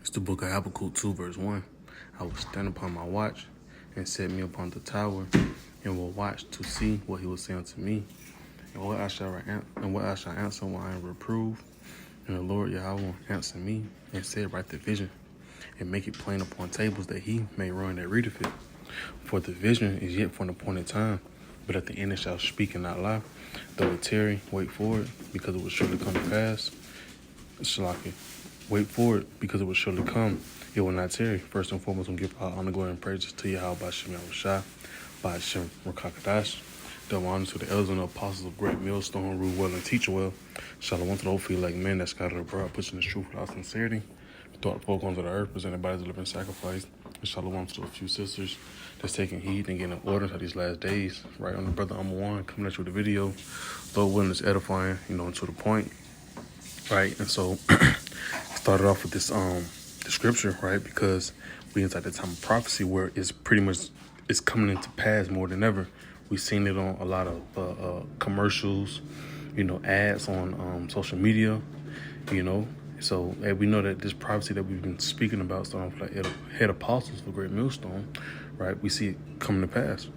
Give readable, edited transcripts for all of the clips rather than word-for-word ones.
It's the book of Habakkuk 2, verse 1. I will stand upon my watch and set me upon the tower, and will watch to see what he will say unto me, and what I shall answer when I am reproved. And the Lord Yahweh will answer me, and said, write the vision, and make it plain upon tables, that he may run that readeth it. For the vision is yet for an appointed time, but at the end it shall speak and not lie. Though it tarry, wait for it, because it will surely come to pass. Shalaki. Wait for it, because it will surely come. It will not tarry. First and foremost, I'm going to give all honor, glory, and praises to Yahweh by Shem Yahushua, by Shem Rakakadash. Double honor to the elders and the apostles of great millstone, rule well and teach well. Shalom to the hopefully like men that scattered abroad, pushing the truth without sincerity. Thought folk onto the earth, presented bodies a living sacrifice. And shalom to a few sisters that's taking heed and getting orders of these last days. Right on the brother One coming at you with a video. Lord willing, it's edifying, and to the point. Right, and so started off with this the scripture, right, because we inside the time of prophecy where it's pretty much it's coming into pass more than ever. We've seen it on a lot of commercials, ads on social media, So we know that this prophecy that we've been speaking about, starting off like head apostles for Great Millstone, right? We see it coming to pass,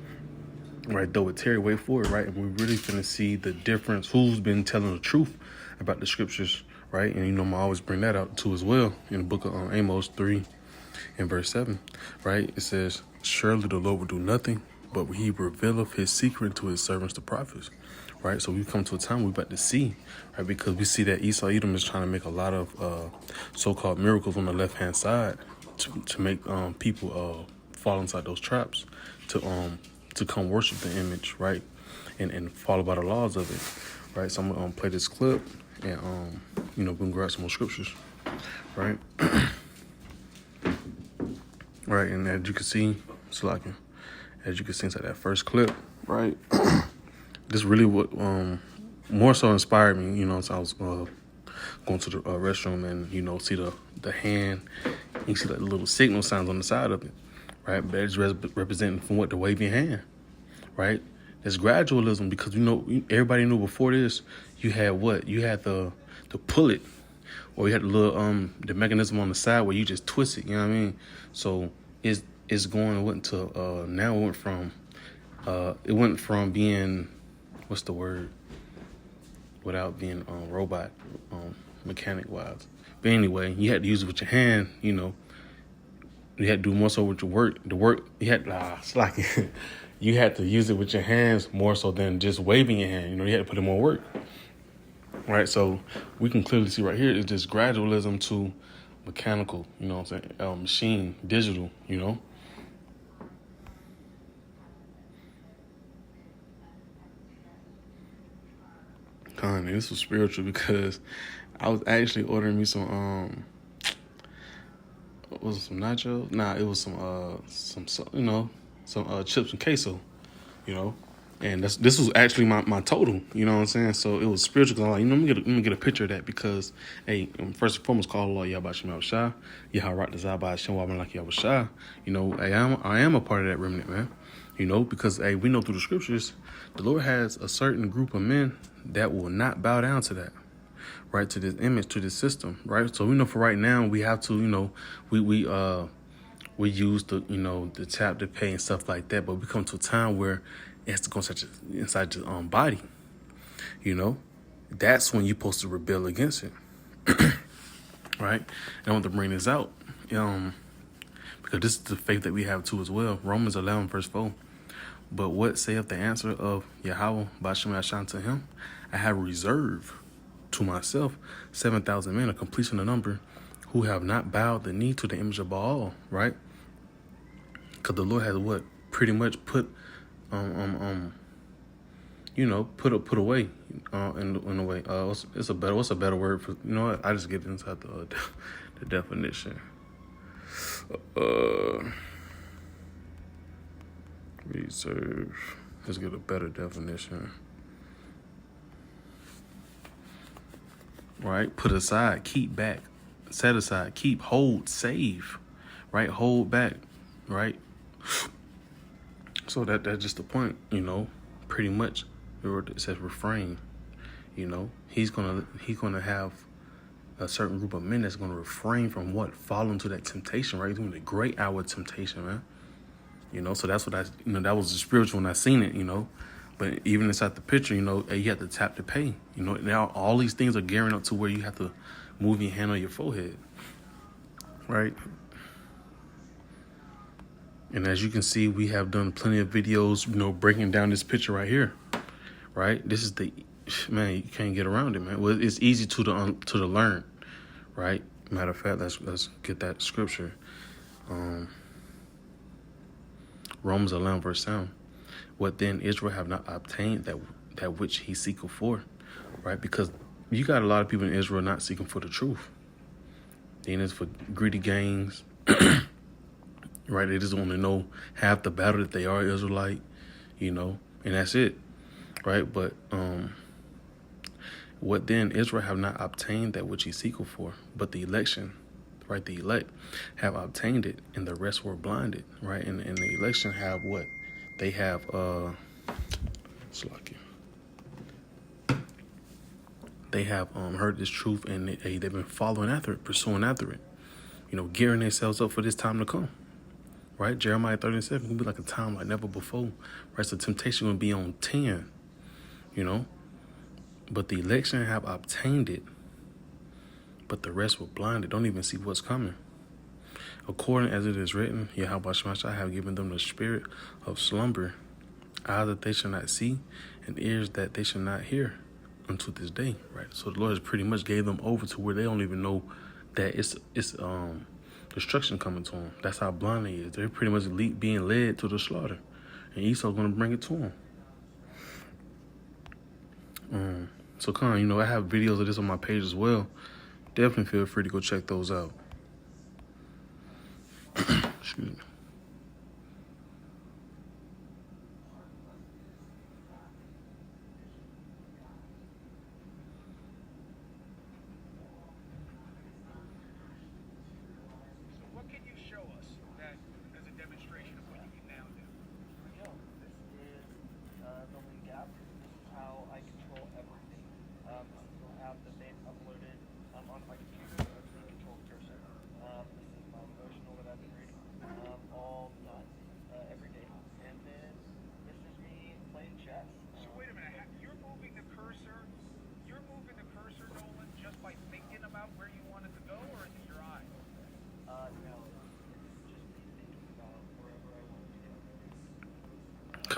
right? Though it tarry, wait for it, right? And we're really finna see the difference. Who's been telling the truth about the scriptures, right? And I always bring that out too as well in the book of Amos 3 and verse 7, right? It says, surely the Lord will do nothing, but he revealeth his secret to his servants, the prophets, right? So we come to a time we're about to see, right? Because we see that Esau Edom is trying to make a lot of so-called miracles on the left-hand side to make people fall inside those traps to come worship the image, right? And follow by the laws of it, right? So I'm going to play this clip and, we can grab some more scriptures, right? Right, and as you can see, inside that first clip, right? This really what more so inspired me, so I was going to the restroom and, see the hand, you see the little signal signs on the side of it, right? But it's representing from what the waving hand, right? It's gradualism because, everybody knew before this, you had what? You had the pullet, or you had the little the mechanism on the side where you just twist it, you know what I mean? So it's going to now it went from being, what's the word, without being robot mechanic wise. But anyway, you had to use it with your hand, you had to do more so with your work. You had you had to use it with your hands more so than just waving your hand. You had to put in more work. Right, so we can clearly see right here it's just gradualism to mechanical, machine, digital, This was spiritual because I was actually ordering me some was it some nachos? Nah, it was some chips and queso, And this was actually my total, you know what I'm saying? So it was spiritual because I'm like, let me get a picture of that because, hey, first and foremost, call Allah Yahweh Shem Yahushua, Yahweh Razah by Shem Wabin like Yahushua. I am a part of that remnant, man. Because hey, we know through the scriptures, the Lord has a certain group of men that will not bow down to that, right? To this image, to this system, right? So we know for right now we have to, we use the tap to pay and stuff like that, but we come to a time where it has to go inside your body, That's when you're supposed to rebel against it, right? And I want to bring this out, because this is the faith that we have too as well. Romans 11 verse 4. But what saith the answer of Yahweh by Shem Yahshua to him? I have reserved to myself 7,000 men, a completion of number, who have not bowed the knee to the image of Baal, right? Because the Lord has pretty much put put away in a way. What's a better word for, I just get inside the definition. Reserve. Let's get a better definition. Right? Put aside, keep back, set aside, keep, hold, save, right? Hold back, right? So that's just the point, pretty much it says refrain, he's gonna have a certain group of men that's going to refrain from what? Falling to that temptation, right? Doing the great hour of temptation, man. So that's what that was the spiritual when I seen it, But even inside the picture, you have to tap to pay. Now all these things are gearing up to where you have to move your hand on your forehead, right? And as you can see, we have done plenty of videos, breaking down this picture right here, right? This is man, you can't get around it, man. Well, it's easy to learn, right? Matter of fact, let's get that scripture. Romans 11 verse 7. What then Israel have not obtained that which he seeketh for, right? Because you got a lot of people in Israel not seeking for the truth. Then it's for greedy gains, right? They just want to know half the battle that they are Israelite, and that's it, right? But what then Israel have not obtained that which he seeketh for, but the election, right? The elect have obtained it, and the rest were blinded, right? And the election have what? They have they have heard this truth, and they've been following after it, pursuing after it, gearing themselves up for this time to come, right? Jeremiah 37 will be like a time like never before, right? So temptation will be on 10, but the election have obtained it, but the rest were blinded, don't even see what's coming. According as it is written, Yahweh I have given them the spirit of slumber, eyes that they shall not see, and ears that they shall not hear unto this day, right? So the Lord has pretty much gave them over to where they don't even know that it's destruction coming to them. That's how blind they is. They're pretty much being led to the slaughter, and Esau's going to bring it to them. So I have videos of this on my page as well. Definitely feel free to go check those out. Excuse me.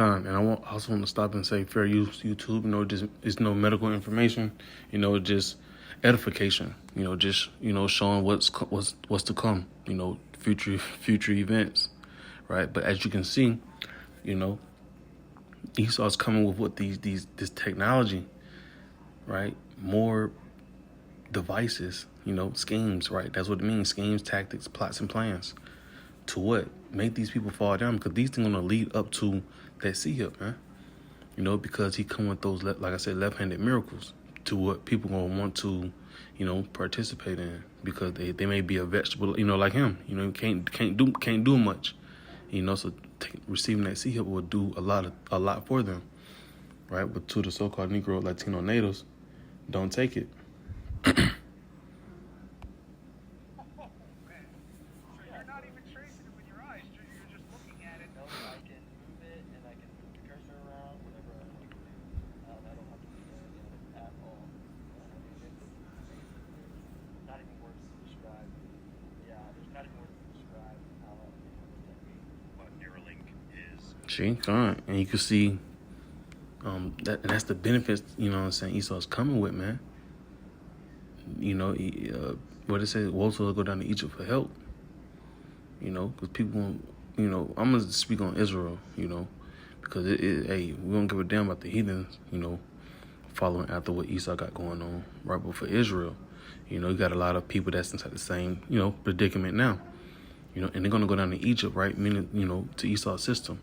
And I also want to stop and say fair use YouTube, just it's no medical information, just edification, just showing what's to come, future events, right? But as you can see, Esau's coming with what this technology, right? More devices, schemes, right? That's what it means: schemes, tactics, plots, and plans. To what? Make these people fall down, because these things are gonna lead up to that sea hip, man. Because he come with those, like I said, left-handed miracles to what people gonna want to, participate in, because they may be a vegetable, like him. Can't do much, So receiving that sea hip will do a lot for them, right? But to the so-called Negro, Latino natives, don't take it. And you can see that's the benefits, Esau's coming with, man. What it says, Walter will go down to Egypt for help. Because people, I'm going to speak on Israel, because we don't give a damn about the heathens, following after what Esau got going on, right? But for Israel, you got a lot of people that's inside the same, predicament now, and they're going to go down to Egypt, right? Meaning, to Esau's system.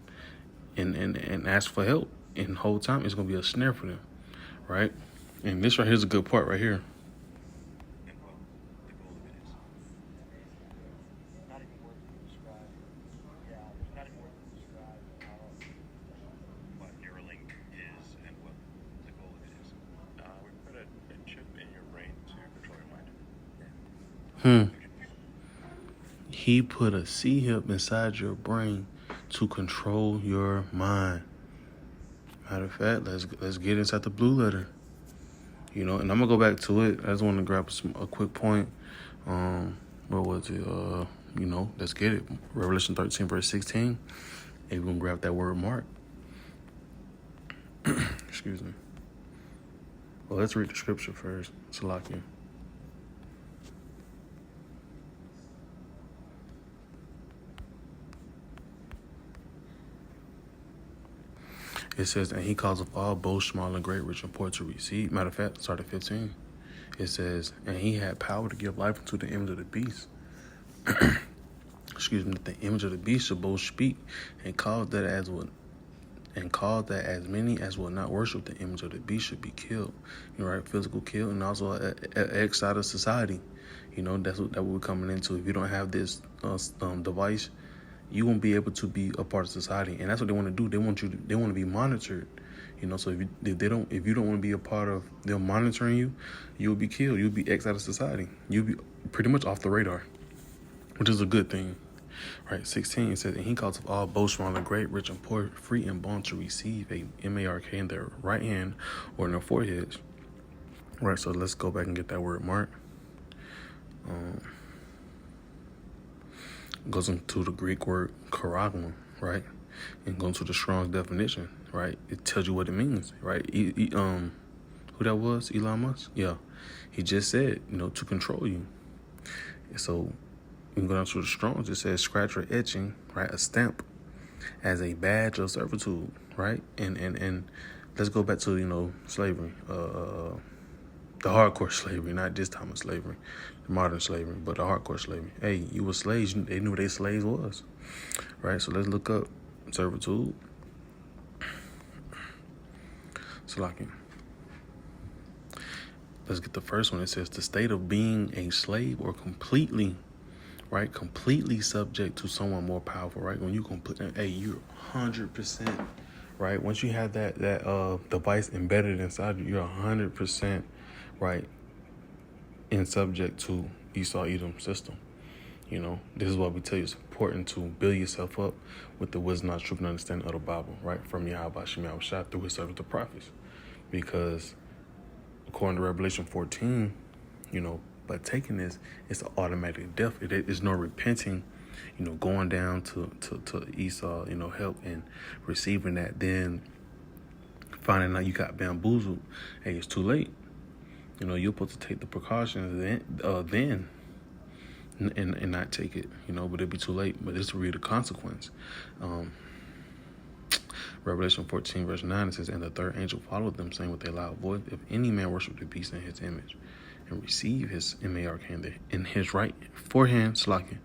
And ask for help, and the whole time it's gonna be a snare for them, right? And this right here's a good part right here. What Neuralink is and what the goal of it is. We put a chip in your brain to control your mind. He put a C-hip inside your brain to control your mind. Matter of fact, let's get inside the blue letter. And I'm gonna go back to it. I just want to grab a quick point. Where was it? Let's get it. Revelation 13, verse 16. And we're gonna grab that word mark. Excuse me. Well, let's read the scripture first. Salakia. It says, and he calls of all, both small and great, rich and poor to receive. Matter of fact, start at 15. It says, and he had power to give life unto the image of the beast. Excuse me, that the image of the beast should both speak and cause that as many as will not worship the image of the beast should be killed. Right? Physical kill, and also X out of society. That's what we're coming into. If you don't have this device, you won't be able to be a part of society, and that's what they want to do. They want to be monitored. So if you don't want to be a part of them monitoring you, you'll be killed. You'll be X out of society. You'll be pretty much off the radar, which is a good thing. Right, 16, it says, and he calls of all, both small and great, rich and poor, free and bond to receive a mark in their right hand or in their foreheads. Right, so let's go back and get that word mark. Goes into the Greek word charagma, right? And goes to the Strong's definition, right? It tells you what it means, right? Who that was? Elon Musk? Yeah. He just said, to control you. So you can go down to the Strong's. It says scratch or etching, right? A stamp as a badge of servitude, right? And let's go back to, slavery. The hardcore slavery, not this time of slavery, the modern slavery, but the hardcore slavery. Hey, you were slaves. They knew what they slaves was, right? So let's look up servitude. Salakia. Let's get the first one. It says the state of being a slave or completely subject to someone more powerful, right? When you can put that, hey, you're 100%, right? Once you have that device embedded inside you, you're 100%, right, and subject to Esau Edom system. This is why we tell you it's important to build yourself up with the wisdom, knowledge, truth, and understanding of the Bible, right, from Yahweh Shem Shah through his servants, the prophets. Because according to Revelation 14, by taking this, it's an automatic death. It is no repenting, going down to Esau, help and receiving that, then finding out you got bamboozled. Hey, it's too late. You're supposed to take the precautions then and not take it, but it'd be too late. But this will be the consequence. Revelation 14, verse 9, it says, and the third angel followed them, saying with a loud voice, if any man worship the beast in his image and receive his mark in his right forehand, Salakia.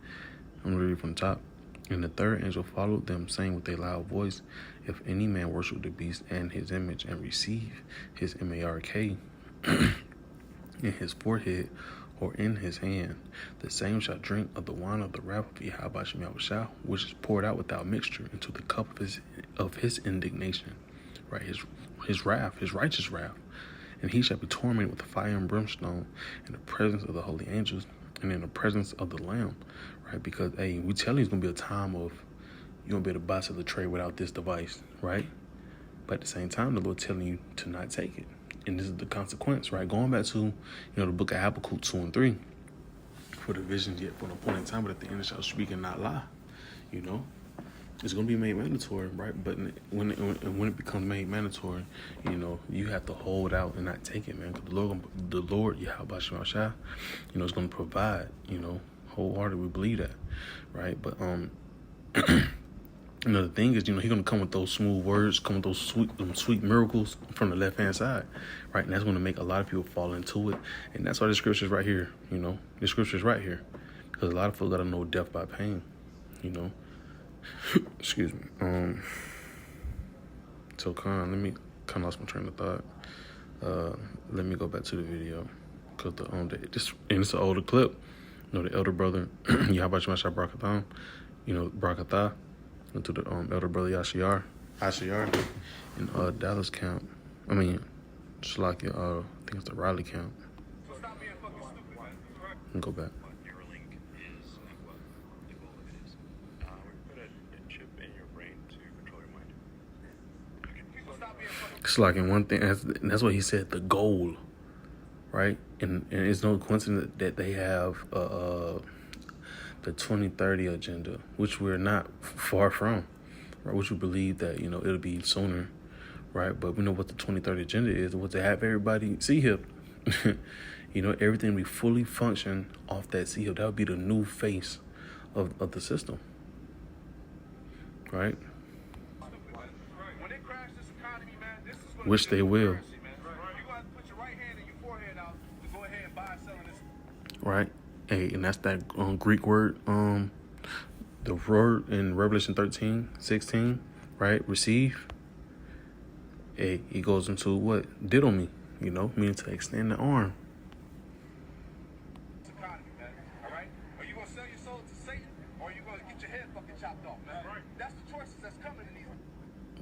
I'm going to read from the top. And the third angel followed them, saying with a loud voice, if any man worship the beast and his image and receive his mark in his forehead or in his hand, the same shall drink of the wine of the wrath of Yahweh Shem Shah, which is poured out without mixture into the cup of his indignation, right? His wrath, his righteous wrath. And he shall be tormented with fire and brimstone in the presence of the holy angels and in the presence of the Lamb, right? Because, hey, we tell you it's going to be a time of you won't be able to buy the trade without this device, right? But at the same time, the Lord telling you to not take it. And this is the consequence, right? Going back to, the book of Habakkuk 2 and 3. For the visions yet for an appointed time, but at the end it shall speak and not lie. It's going to be made mandatory, right? But when it becomes made mandatory, you have to hold out and not take it, man. Because the Lord, Yahweh Shem Shah, is going to provide, wholeheartedly we believe that, right? But, the thing is, he's going to come with those smooth words, come with those sweet miracles from the left-hand side, right? And that's going to make a lot of people fall into it. And that's why the scripture's right here, The scripture's right here. Because a lot of folks got to know death by pain, Excuse me. So, let me kind of lost my train of thought. Let me go back to the video. Because it's an older clip. The elder brother, Yahweh Shemashah Barakatham, Barakatah, and to the elder brother Ashiar in Dallas camp. I mean, Shalakia, I think it's the Riley camp. And go back. It's like in one thing, and that's what he said, the goal, right? And it's no coincidence that they have the 2030 agenda, which we're not far from, right? Which we believe that, it'll be sooner, right? But we know what the 2030 agenda is, was to have everybody C-hip. Everything be fully function off that C-hip. That would be the new face of the system, right? When they crash this economy, man, this is gonna Which be they will. You're gonna have to put your right hand and your forehead out to go ahead and buy and sell this. Right? Hey, and that's that Greek word, the word in Revelation 13:16, right? Receive. Hey, he goes into what? Didomi, meaning to extend the arm. Economy, man. All right? Are you gonna sell your soul to Satan, or are you gonna get your head fucking chopped off, man? Right. That's the choices that's coming in these.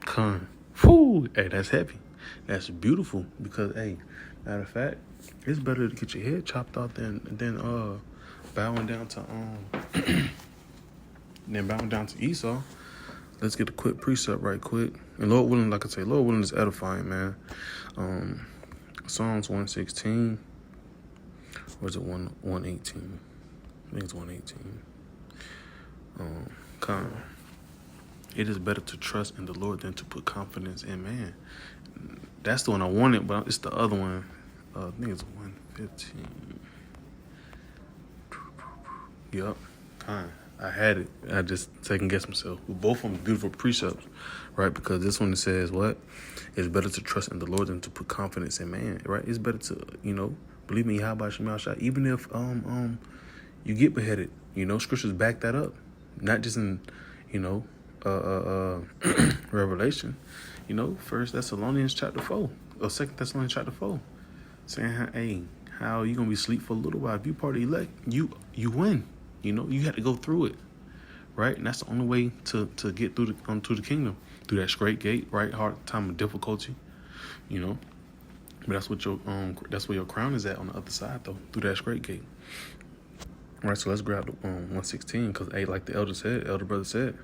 Con. Whew. Hey, that's heavy. That's beautiful because, hey, matter of fact, it's better to get your head chopped off than bowing down to Esau. Let's get a quick precept right quick. And Lord willing, like I say, Lord willing is edifying, man. Psalms 116. Or is it 118? I think it's 118. It is better to trust in the Lord than to put confidence in man. That's the one I wanted, but it's the other one. I think it's 115. Yup. I had it. I just second guessed myself. Both of them beautiful precepts, right? Because this one says what? It's better to trust in the Lord than to put confidence in man, right? It's better to, believe me, how about Shemal Shah? Even if you get beheaded, scriptures back that up. Not just in, Revelation. 1 Thessalonians chapter 4 or 2 Thessalonians chapter 4, saying, how you gonna be asleep for a little while? If you part of the elect, you win. You had to go through it, right? And that's the only way to get through to the kingdom, through that straight gate, right? Hard time of difficulty, But that's what that's where your crown is at on the other side, though, through that straight gate. All right, so let's grab the 116, because like the elder brother said,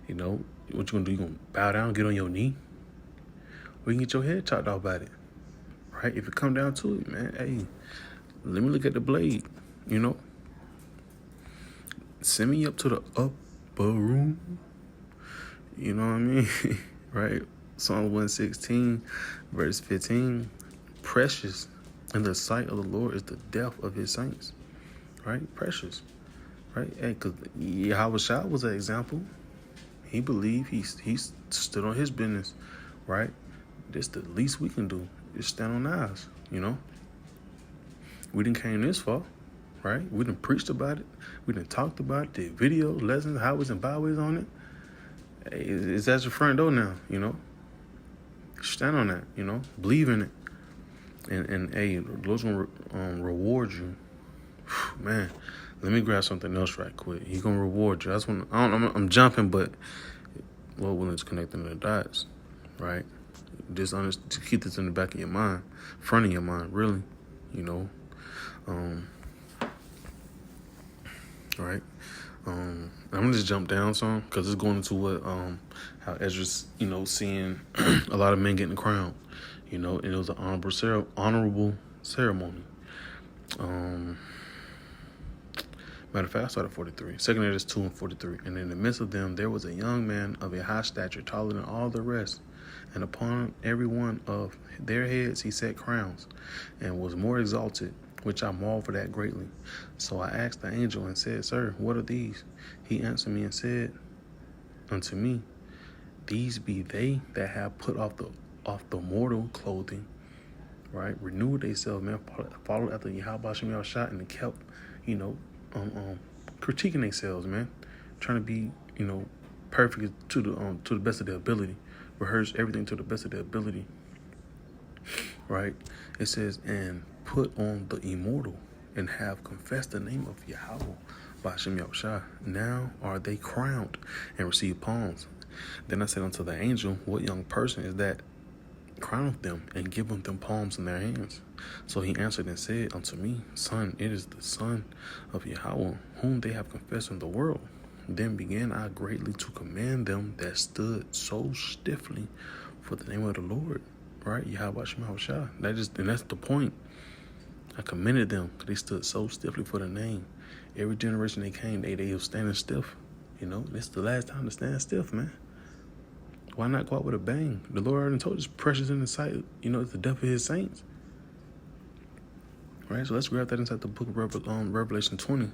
what you gonna do? You gonna bow down, get on your knee, or you can get your head chopped off by it, right? If it come down to it, man, hey, let me look at the blade, Send me up to the upper room. You know what I mean? Right? Psalm 116, verse 15. Precious in the sight of the Lord is the death of his saints. Right? Precious. Right? Because Yahweh Shah was an example. He believed. He stood on his business. Right? That's the least we can do is stand on ours. We didn't came this far. Right? We done preached about it. We done talked about it, did videos, lessons, highways and byways on it. Hey, it's at your front door now, Stand on that, Believe in it. And hey, the Lord's gonna reward you. Man, let me grab something else right quick. He's gonna reward you. That's when I'm jumping, but Lord willing is connecting the dots, right? Just to keep this in the back of your mind, front of your mind, really, All right. I'm gonna just jump down some because it's going into what how Ezra's seeing a lot of men getting crowned, and it was an honorable ceremony. Matter of fact, I started 43. Second Edges 2 and 43. And in the midst of them there was a young man of a high stature, taller than all the rest, and upon every one of their heads he set crowns, and was more exalted, which I marveled at greatly. So I asked the angel and said, Sir, what are these? He answered me and said unto me, These be they that have put off the mortal clothing, right? Renewed themselves, man, followed after Yahweh Shem shot and kept, critiquing themselves, man, trying to be, perfect to the best of their ability, rehearse everything to the best of their ability, right? It says, and put on the immortal, and have confessed the name of Yahweh by Shem Yahushua. Now are they crowned and receive palms. Then I said unto the angel, What young person is that crowneth them and giveth them palms in their hands? So he answered and said unto me, Son, it is the Son of Yahweh, whom they have confessed in the world. Then began I greatly to command them that stood so stiffly for the name of the Lord, right? Yahweh Shema Shah. And that's the point. I commended them because they stood so stiffly for the name. Every generation they came, they were standing stiff. You know, this is the last time to stand stiff, man. Why not go out with a bang? The Lord already told us, precious in the sight, you know, it's the death of his saints. Right? So let's grab that inside the book of Revelation 20.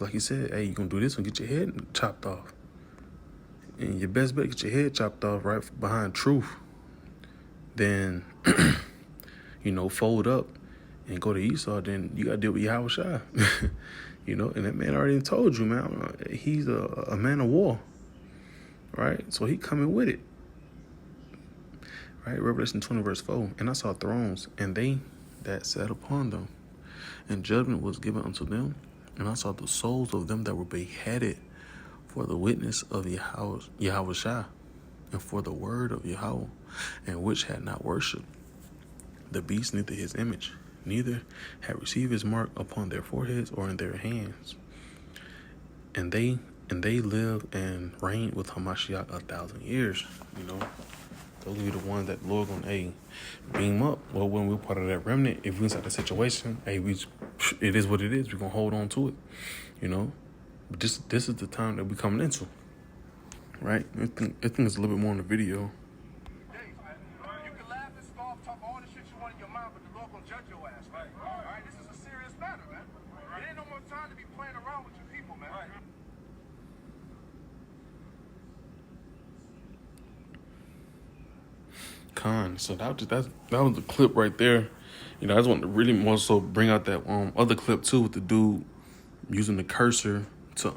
Like he said, hey, you're going to do this and get your head chopped off. And your best bet, get your head chopped off right behind truth. Then, you know, fold up and go to Esau. Then you got to deal with Yahweh Shai. You know, and that man already told you, man, he's a man of war. Right? So he coming with it. Right? Revelation 20 verse 4. And I saw thrones, and they that sat upon them, and judgment was given unto them. And I saw the souls of them that were beheaded for the witness of Yahweh Shai, and for the word of Yahweh, and which had not worshipped the beast neither his image, neither had received his mark upon their foreheads or in their hands. And they lived and reigned with Hamashiach 1,000 years. You know, those are the ones that the Lord gonna beam up. Well, when we're part of that remnant, if we're inside the situation, it is what it is. We're gonna hold on to it. You know, but this is the time that we're coming into. Right? I think it's a little bit more in the video. You can laugh and scoff, talk all the shit you want in your mind, but the Lord gonna judge your ass, right? All right, this is a serious matter, man. It ain't no more time to be playing around with your people, man. So that was the clip right there. You know, I just want to really more so bring out that other clip too, with the dude using the cursor to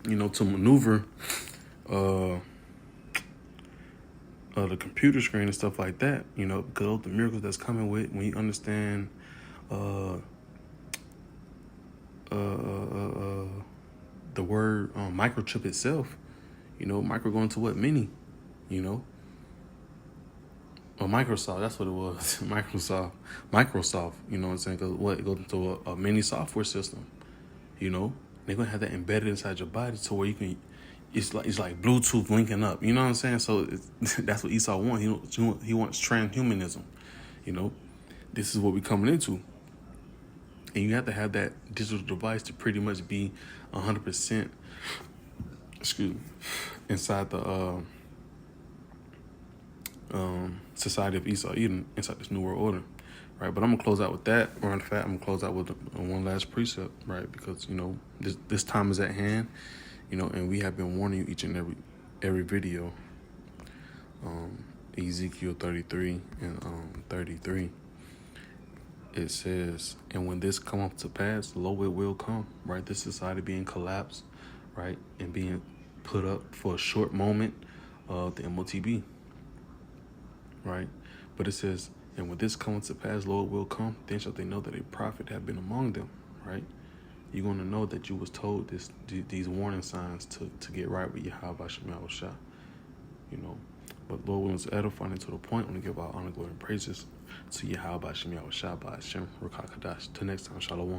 you know, to maneuver the computer screen and stuff like that. You know, because of the miracles that's coming with when you understand the word microchip itself. You know, micro going to what? Mini. You know. Or Microsoft, that's what it was. Microsoft, you know what I'm saying? Because it goes into a mini software system, you know? They're going to have that embedded inside your body to where you can, it's like Bluetooth linking up, you know what I'm saying? So that's what Esau wants. He wants transhumanism, you know? This is what we're coming into. And you have to have that digital device to pretty much be 100%, inside the, society of Esau Eden inside this new world order, right? But I'm gonna close out with that. Or in fact, I'm gonna close out with one last precept, right? Because you know this time is at hand, you know, and we have been warning you each and every video. Ezekiel 33 and 33. It says, and when this come up to pass, lo, it will come, right? This society being collapsed, right, and being put up for a short moment of the MOTB. Right? But it says, and when this comes to pass, Lord will come, then shall they know that a prophet have been among them, right? You're going to know that you was told these warning signs to get right with Yahweh Shema Shah, you know. But Lord willing to edify to the point, I want to give our honor, glory, and praises to Yahweh Shema Shah by Hashem Rakakadash. Till next time, Shalom.